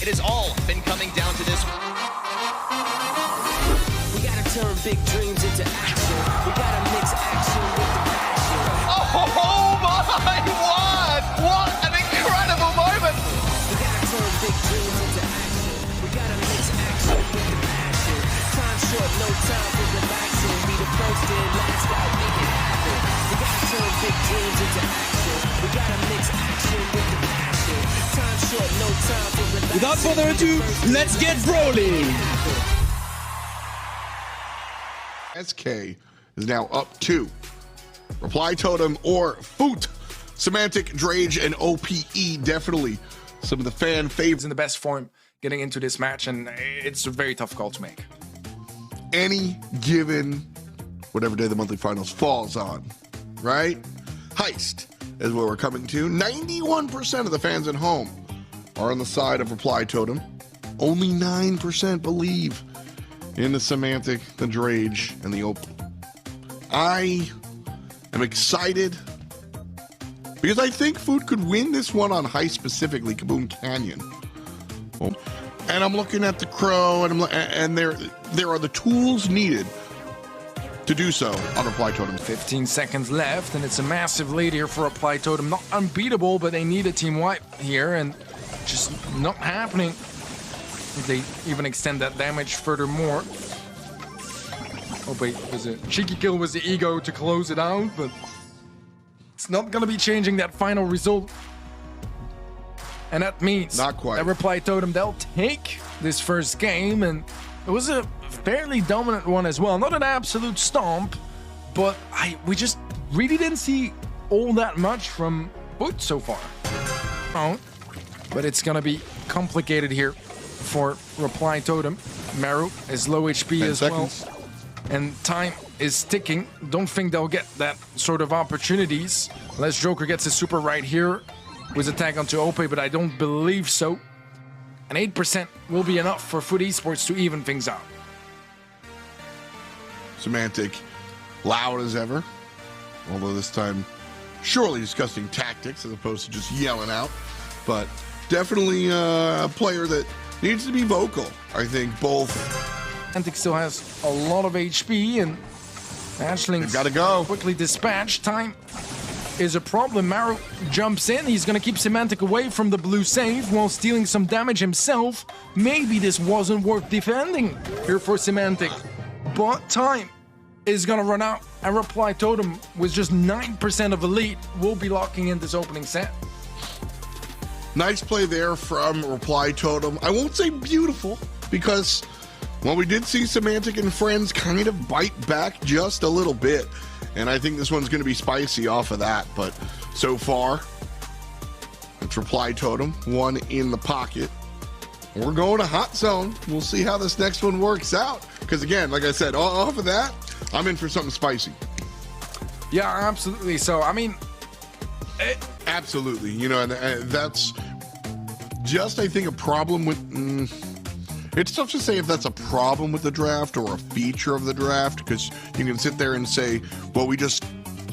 It has all been coming down to this. We gotta turn big dreams into action. We gotta mix action with the passion. Oh my word! What an incredible moment! We gotta turn big dreams into action. We gotta mix action with the passion. Time short, no time for relaxing. Be the first and last guy, make it happen. We gotta turn big dreams into action. We gotta mix action with the passion. Time short, no time for relaxing. Without further ado, let's get rolling. SK is now up 2. Reply Totem or FUT. Semantic, Drage, and OPE definitely some of the fan favorites. In the best form getting into this match, and it's a very tough call to make. Any given whatever day the monthly finals falls on, right? Heist is where we're coming to. 91% of the fans at home are on the side of Reply Totem. Only 9% believe in the Semantic, the Drage, and the OP. I am excited because I think FUT could win this one on Heist specifically, Kaboom Canyon. And I'm looking at the Crow, and there are the tools needed to do so on Reply Totem. 15 seconds left, and it's a massive lead here for Reply Totem. Not unbeatable, but they need a team wipe here, and just not happening. They even extend that damage furthermore. Oh wait, was a cheeky kill with the ego to close it out, but it's not gonna be changing that final result. And that means not quite. That Reply Totem, they'll take this first game, and it was a fairly dominant one as well. Not an absolute stomp, but we just really didn't see all that much from FUT so far. Oh, but it's gonna be complicated here for Reply Totem. Maru is low HP as seconds. well, and time is ticking. Don't think they'll get that sort of opportunities unless Joker gets his super right here with attack onto OP, but I don't believe so. And 8% will be enough for FUT Esports to even things out. Semantic, loud as ever, although this time surely discussing tactics as opposed to just yelling out, but definitely a player that needs to be vocal. I think both. Semantic still has a lot of HP, and Ashling's gotta go. Quickly dispatched. Time is a problem. Maru jumps in. He's gonna keep Semantic away from the blue save while stealing some damage himself. Maybe this wasn't worth defending here for Semantic, but time is gonna run out, and Reply Totem with just 9% of the lead will be locking in this opening set. Nice play there from Reply Totem. I won't say beautiful, because, well, we did see Semantic and friends kind of bite back just a little bit, and I think this one's going to be spicy off of that, but so far, it's Reply Totem, one in the pocket. We're going to hot zone. We'll see how this next one works out, because again, like I said, off of that, I'm in for something spicy. Yeah, absolutely. So, I mean, absolutely, you know, and that's just, I think, a problem with. It's tough to say if that's a problem with the draft or a feature of the draft, because you can sit there and say, well, we just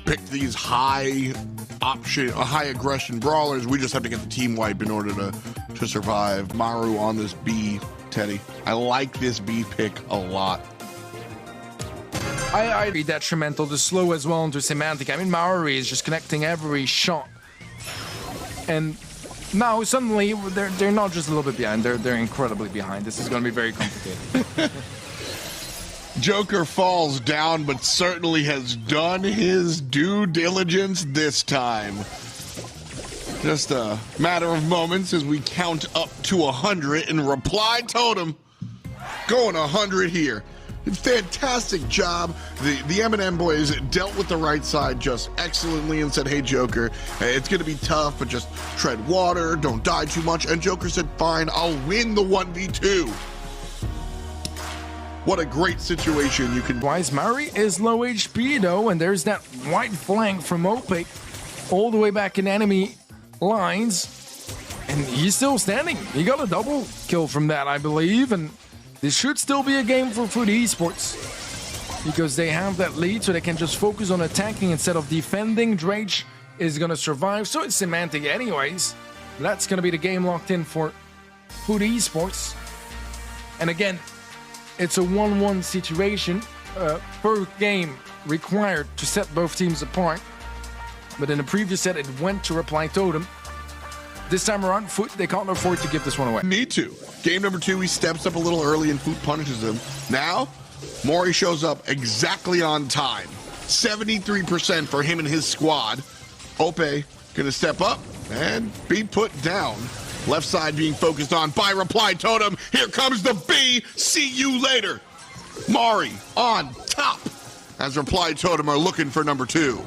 picked these high aggression brawlers. We just have to get the team wipe in order to survive. Maru on this B, Teddy. I like this B pick a lot. I be detrimental to slow as well into Semantic. I mean, Maori is just connecting every shot, and now suddenly they're not just a little bit behind. They're incredibly behind. This is going to be very complicated. Joker falls down, but certainly has done his due diligence this time. Just a matter of moments as we count up to 100, and Reply Totem going 100 here. Fantastic job. The M&M boys dealt with the right side just excellently and said, hey, Joker, it's going to be tough, but just tread water, don't die too much. And Joker said, fine, I'll win the 1v2. What a great situation you can. Wise Mari is low HP though, and there's that white flank from Opaque all the way back in enemy lines. And he's still standing. He got a double kill from that, I believe, and this should still be a game for FUT Esports because they have that lead, so they can just focus on attacking instead of defending. Drage is gonna survive, so it's Semantic anyways. That's gonna be the game locked in for FUT Esports. And again, it's a 1-1 situation per game required to set both teams apart. But in the previous set, it went to Reply Totem. This time around, FUT, they can't afford to give this one away. Need to. Game number 2, he steps up a little early and FUT punishes him. Now, Mori shows up exactly on time. 73% for him and his squad. Ope gonna step up and be put down. Left side being focused on by Reply Totem. Here comes the B. See you later. Mari on top as Reply Totem are looking for number 2.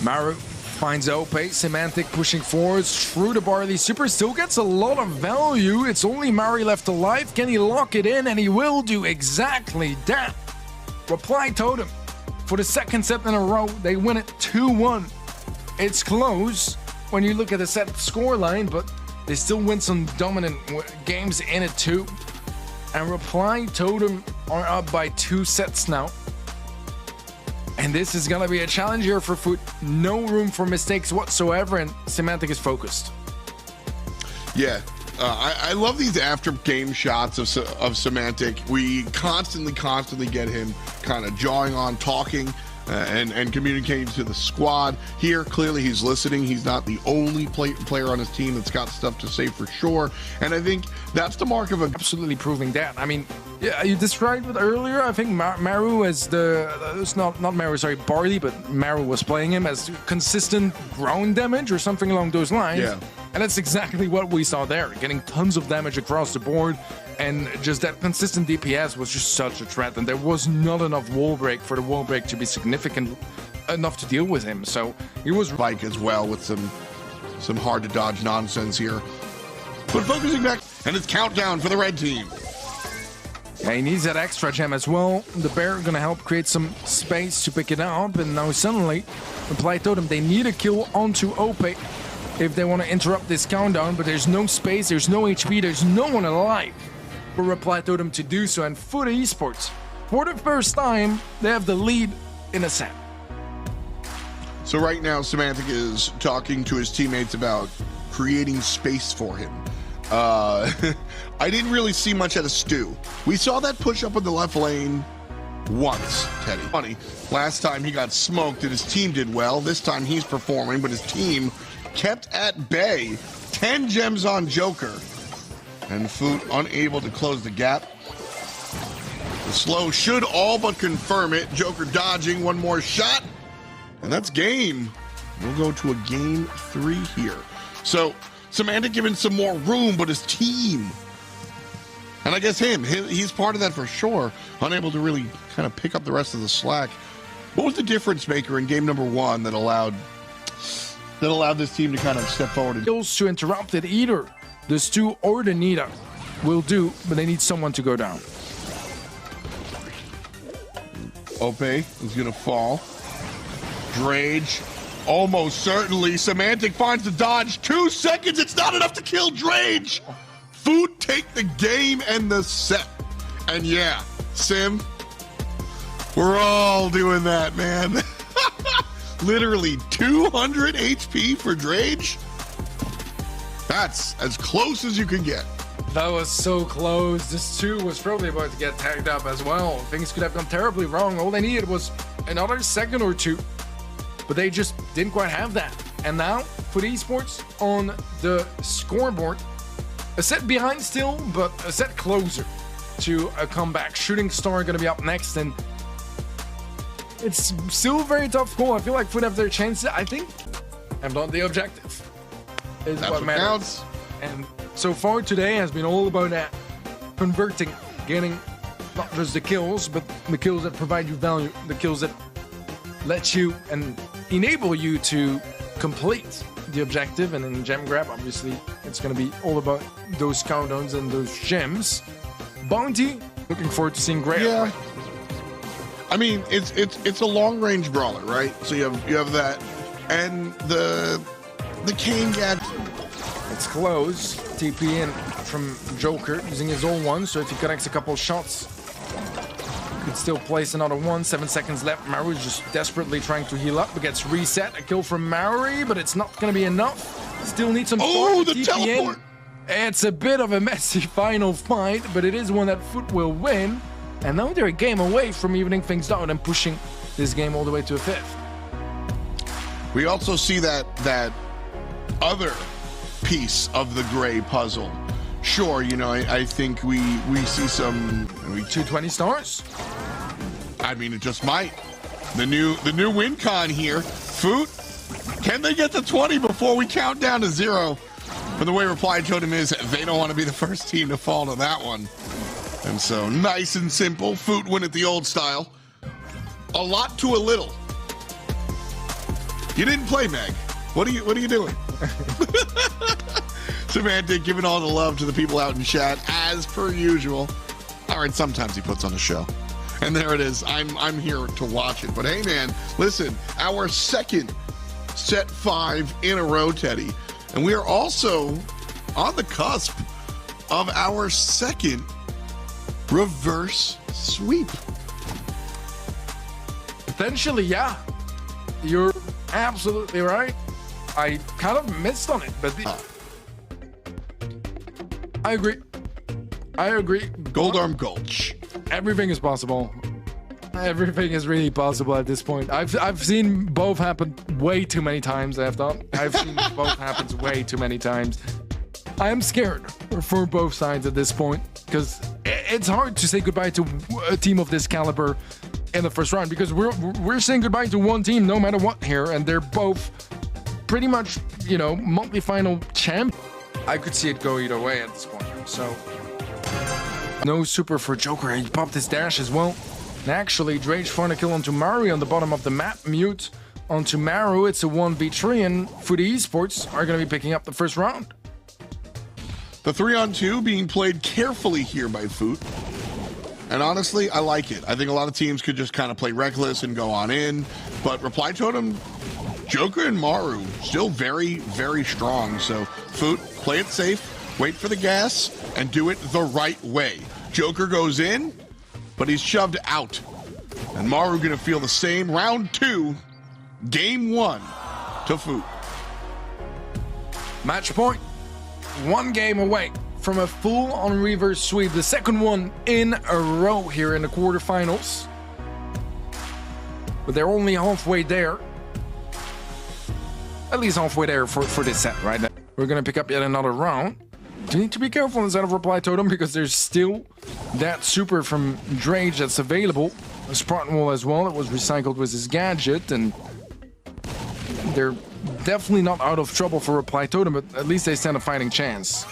Maru finds Ope, Semantic pushing forwards through the barley. Super still gets a lot of value. It's only Mari left alive. Can he lock it in? And he will do exactly that. Reply Totem, for the second set in a row, they win it 2-1. It's close when you look at the set scoreline, but they still win some dominant games in it too. And Reply Totem are up by 2 sets now. And this is going to be a challenge here for FUT. No room for mistakes whatsoever, and Semantic is focused. Yeah, I love these after-game shots of Semantic. We constantly get him kind of jawing on, talking, and communicating to the squad. Here, clearly he's listening. He's not the only player on his team that's got stuff to say for sure. And I think that's the mark of a... Absolutely proving that. I mean, yeah, you described it earlier. I think Maru as the... it's not Maru, sorry, Barley, but Maru was playing him as consistent ground damage or something along those lines. Yeah. And that's exactly what we saw there. Getting tons of damage across the board. And just that consistent DPS was just such a threat. And there was not enough wall break for the wall break to be significant enough to deal with him. So he was... Bike as well with some hard to dodge nonsense here. But focusing back, and it's countdown for the red team. Yeah, he needs that extra gem as well. The bear gonna help create some space to pick it up. And now suddenly, Reply Totem, they need a kill onto Ope if they want to interrupt this countdown. But there's no space, there's no HP, there's no one alive for Reply Totem to do so. And FUT Esports, for the first time, they have the lead in a set. So right now, Semantic is talking to his teammates about creating space for him. I didn't really see much out of Stu. We saw that push up in the left lane once, Teddy. Funny, last time he got smoked and his team did well. This time he's performing, but his team kept at bay. 10 gems on Joker. And FUT unable to close the gap. The slow should all but confirm it. Joker dodging one more shot. And that's game. We'll go to a game 3 here. So Semantic given some more room, but his team, and I guess he's part of that for sure, unable to really kind of pick up the rest of the slack. What was the difference maker in game number 1 that allowed this team to kind of step forward? And Kills to interrupt it, either the Stu or the Nita will do, but they need someone to go down. Ope is gonna fall. Drage, almost certainly. Semantic finds the dodge. 2 seconds, it's not enough to kill Drage. FUT take the game and the set. And yeah, Sim, we're all doing that, man. Literally 200 HP for Drage. That's as close as you can get. That was so close. This too was probably about to get tagged up as well. Things could have gone terribly wrong. All they needed was another second or 2. But they just didn't quite have that. And now, FUT Esports on the scoreboard. A set behind still, but a set closer to a comeback. Shooting Star going to be up next, and it's still a very tough call. I feel like FUT have their chances. I think I've done the objective. Is That's what matters. counts. And so far today has been all about that. Converting, getting not just the kills, but the kills that provide you value. The kills that let you and enable you to complete the objective. And in gem grab, obviously, it's going to be all about those countdowns and those gems. Bounty, looking forward to seeing Gray. Yeah. I mean, it's a long range brawler, right? So you have that, and the cane gadget. It's close. TP in from Joker using his old one. So if he connects a couple shots, could still place another one. 7 seconds left. Maru is just desperately trying to heal up, but gets reset. A kill from Maori, but it's not going to be enough. Still needs some. Oh, the TP teleport! It's a bit of a messy final fight, but it is one that FUT will win. And now they're a game away from evening things down and pushing this game all the way to a 5th. We also see that other piece of the gray puzzle. Sure, you know, I think we see some 220 stars. I mean, it just might. The new win con here. FUT, can they get to 20 before we count down to 0? But the way Reply Totem is, they don't want to be the first team to fall to that one. And so, nice and simple. FUT win it the old style. A lot to a little. You didn't play, Meg. What are you doing? Semantic giving all the love to the people out in chat as per usual. All right, sometimes he puts on a show. And there it is. I'm here to watch it. But hey, man, listen, our second set 5 in a row, Teddy. And we are also on the cusp of our second reverse sweep. Potentially, yeah. You're absolutely right. I kind of missed on it, but I agree. Gold Arm Gulch. Everything is possible. Everything is really possible at this point. I've seen both happen way too many times. I've seen both happen way too many times. I am scared for both sides at this point because it's hard to say goodbye to a team of this caliber in the first round because we're saying goodbye to one team no matter what here, and they're both pretty much, you know, monthly final champ. I could see it go either way at this point. So no super for Joker. He popped his dash as well. And actually, Drage found a kill onto Maru on the bottom of the map. Mute onto Maru. It's a 1v3, and FUT Esports are going to be picking up the first round. The 3-on-2 being played carefully here by FUT. And honestly, I like it. I think a lot of teams could just kind of play reckless and go on in. But Reply Totem, Joker and Maru, still very, very strong. So FUT, play it safe, wait for the gas, and do it the right way. Joker goes in, but he's shoved out. And Maru gonna feel the same. Round 2, game 1 to FUT. Match point. 1 game away from a full-on reverse sweep. The second one in a row here in the quarterfinals. But they're only halfway there. At least halfway there for this set, right? We're gonna pick up yet another round. You need to be careful instead of Reply Totem because there's still that super from Drage that's available. A Spartan Wall as well. It was recycled with his gadget, and they're definitely not out of trouble for Reply Totem, but at least they stand a fighting chance.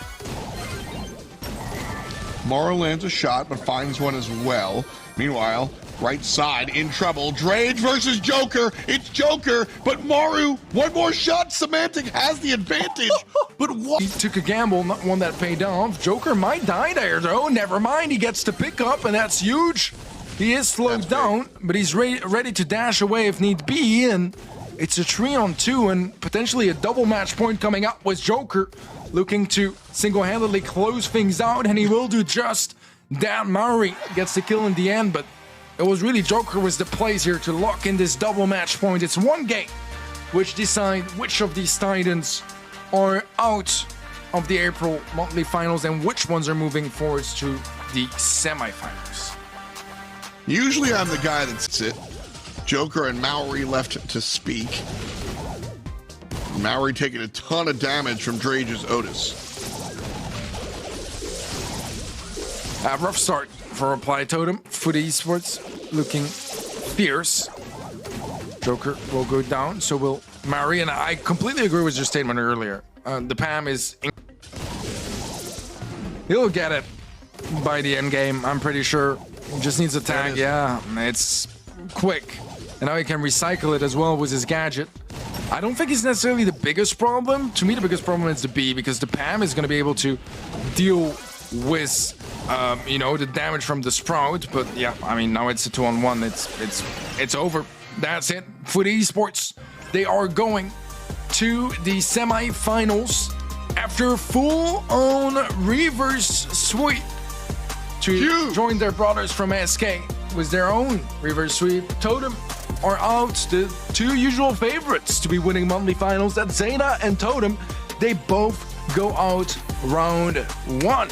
Maru lands a shot, but finds one as well. Meanwhile, right side in trouble. Drage versus Joker. It's Joker, but Maru, one more shot. Semantic has the advantage. But what? He took a gamble, not one that paid off. Joker might die there, though. Never mind, he gets to pick up, and that's huge. He is slowed down, but he's ready to dash away if need be, and it's a 3-on-2 and potentially a double match point coming up with Joker looking to single-handedly close things out, and he will do just that. Maru gets the kill in the end, but it was really Joker was the plays here to lock in this double match point. It's one game which decide which of these Titans are out of the April monthly finals and which ones are moving forwards to the semifinals. Usually I'm the guy that's it. Joker and Maori left to speak. Maori taking a ton of damage from Drage's Otis. A rough start for Reply Totem. FUT Esports looking fierce. Joker will go down, so will Maori, and I completely agree with your statement earlier. The PAM is... He'll get it by the end game, I'm pretty sure. He just needs a tag, yeah. It's quick. And now he can recycle it as well with his gadget. I don't think it's necessarily the biggest problem. To me, the biggest problem is the B, because the PAM is going to be able to deal with, you know, the damage from the Sprout. But yeah, I mean, now it's a 2-on-1. It's over. That's it. FUT Esports, they are going to the semi-finals after full-on reverse sweep to join their brothers from SK with their own reverse sweep. Totem are out. The two usual favorites to be winning monthly finals, that's Zeta and Totem. They both go out round 1.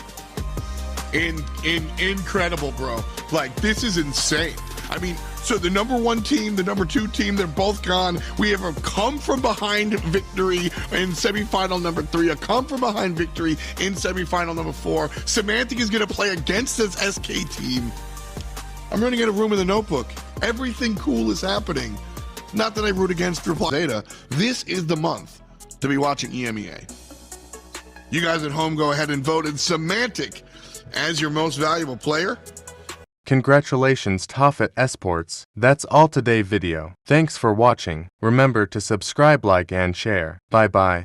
Incredible, bro. Like, this is insane. I mean, so the number 1 team, the number 2 team, they're both gone. We have a come from behind victory in semifinal number 3, a come from behind victory in semifinal number 4. Semantic is going to play against this SK team. I'm running out of room in the notebook. Everything cool is happening. Not that I root against Reply Data. This is the month to be watching EMEA. You guys at home, go ahead and vote in Semantic as your most valuable player. Congratulations, FUT Esports. That's all today video. Thanks for watching. Remember to subscribe, like, and share. Bye bye.